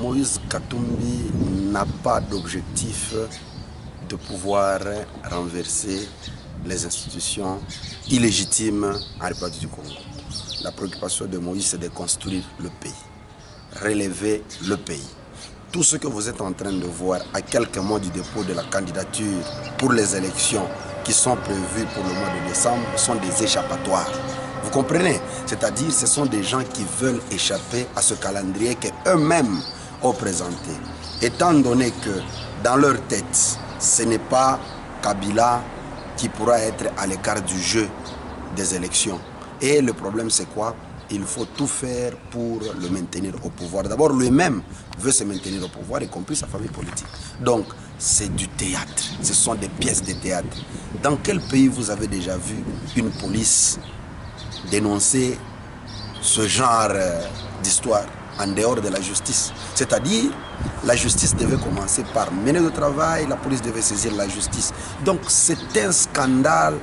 Moïse Katumbi n'a pas d'objectif de pouvoir renverser les institutions illégitimes en République du Congo. La préoccupation de Moïse, c'est de construire le pays, relever le pays. Tout ce que vous êtes en train de voir à quelques mois du dépôt de la candidature pour les élections qui sont prévues pour le mois de décembre sont des échappatoires. Vous comprenez? C'est-à-dire ce sont des gens qui veulent échapper à ce calendrier qu'eux-mêmes ont présenté. Étant donné que dans leur tête, ce n'est pas Kabila qui pourra être à l'écart du jeu des élections. Et le problème c'est quoi? Il faut tout faire pour le maintenir au pouvoir. D'abord, lui-même veut se maintenir au pouvoir, y compris sa famille politique. Donc, c'est du théâtre. Ce sont des pièces de théâtre. Dans quel pays vous avez déjà vu une police dénoncer ce genre d'histoire en dehors de la justice? C'est-à-dire, la justice devait commencer par mener le travail, la police devait saisir la justice. Donc, c'est un scandale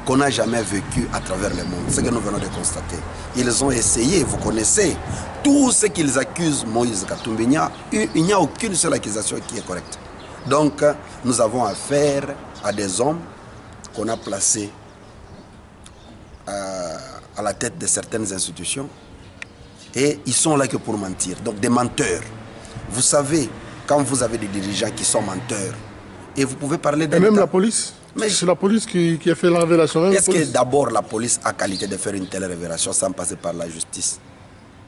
qu'on n'a jamais vécu à travers le monde. C'est ce que nous venons de constater. Ils ont essayé, vous connaissez, tout ce qu'ils accusent Moïse Katumbi. Il n'y a aucune seule accusation qui est correcte. Donc, nous avons affaire à des hommes qu'on a placés à la tête de certaines institutions et ils sont là que pour mentir. Donc, des menteurs. Vous savez, quand vous avez des dirigeants qui sont menteurs, et vous pouvez parler d'un... Et même la police. C'est la police qui a fait la révélation. Est-ce que d'abord la police a qualité de faire une telle révélation sans passer par la justice?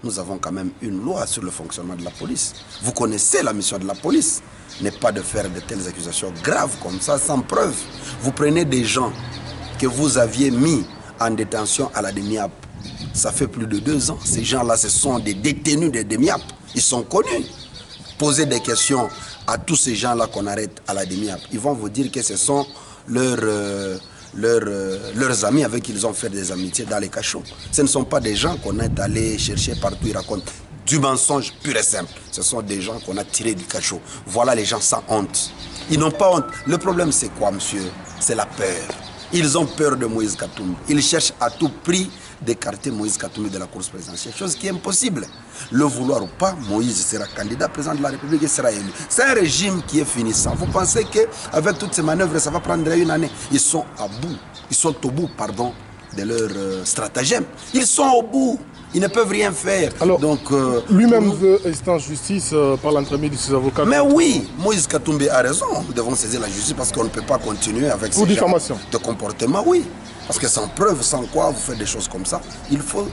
Nous avons quand même une loi sur le fonctionnement de la police. Vous connaissez la mission de la police, n'est pas de faire de telles accusations graves comme ça, sans preuve. Vous prenez des gens que vous aviez mis en détention à la DEMIAP. Ça fait plus de 2 ans. Ces gens-là, ce sont des détenus de DEMIAP. Ils sont connus. Posez des questions à tous ces gens-là qu'on arrête à la DEMIAP. Ils vont vous dire que ce sont leurs amis avec qui ils ont fait des amitiés dans les cachots. Ce ne sont pas des gens qu'on est allé chercher partout, ils racontent du mensonge pur et simple. Ce sont des gens qu'on a tirés du cachot. Voilà les gens sans honte. Ils n'ont pas honte. Le problème c'est quoi, monsieur? C'est la peur. Ils ont peur de Moïse Katumbi. Ils cherchent à tout prix d'écarter Moïse Katumbi de la course présidentielle, chose qui est impossible. Le vouloir ou pas, Moïse sera candidat président de la République et sera élu. C'est un régime qui est finissant. Vous pensez qu'avec toutes ces manœuvres, ça va prendre une année? Ils sont au bout, pardon, de leur stratagème. Ils sont au bout. Ils ne peuvent rien faire. Alors, lui-même veut instance justice par l'entremise de ses avocats. Mais oui, Moïse Katumbi a raison. Nous devons saisir la justice parce qu'on ne peut pas continuer avec ce genre de comportement. Oui, parce que sans preuve, sans quoi vous faites des choses comme ça, il faut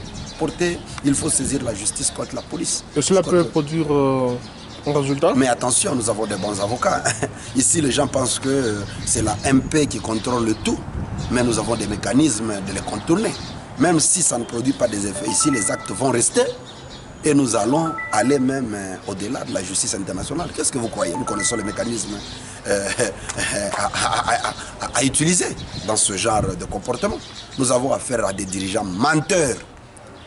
saisir la justice contre la police. Et cela peut produire un résultat? Mais attention, nous avons des bons avocats. Ici, les gens pensent que c'est la MP qui contrôle le tout, mais nous avons des mécanismes de les contourner. Même si ça ne produit pas des effets ici, les actes vont rester et nous allons aller même au-delà de la justice internationale. Qu'est-ce que vous croyez? Nous connaissons les mécanismes à utiliser dans ce genre de comportement. Nous avons affaire à des dirigeants menteurs,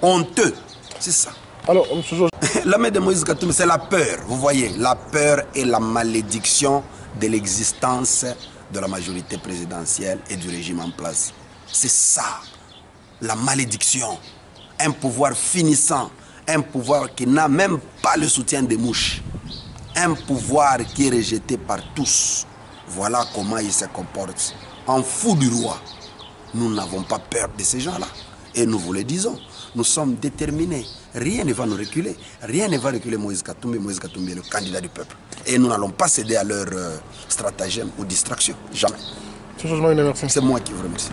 honteux. C'est ça. Alors, M. Georges... La main de Moïse Katumbi, c'est la peur. Vous voyez, la peur est la malédiction de l'existence de la majorité présidentielle et du régime en place. C'est ça. La malédiction, un pouvoir finissant, un pouvoir qui n'a même pas le soutien des mouches, un pouvoir qui est rejeté par tous. Voilà comment il se comporte. En fou du roi, nous n'avons pas peur de ces gens-là. Et nous vous le disons, nous sommes déterminés. Rien ne va nous reculer. Rien ne va reculer Moïse Katumbi. Moïse Katumbi est le candidat du peuple. Et nous n'allons pas céder à leur stratagème ou distraction. Jamais. C'est moi qui vous remercie.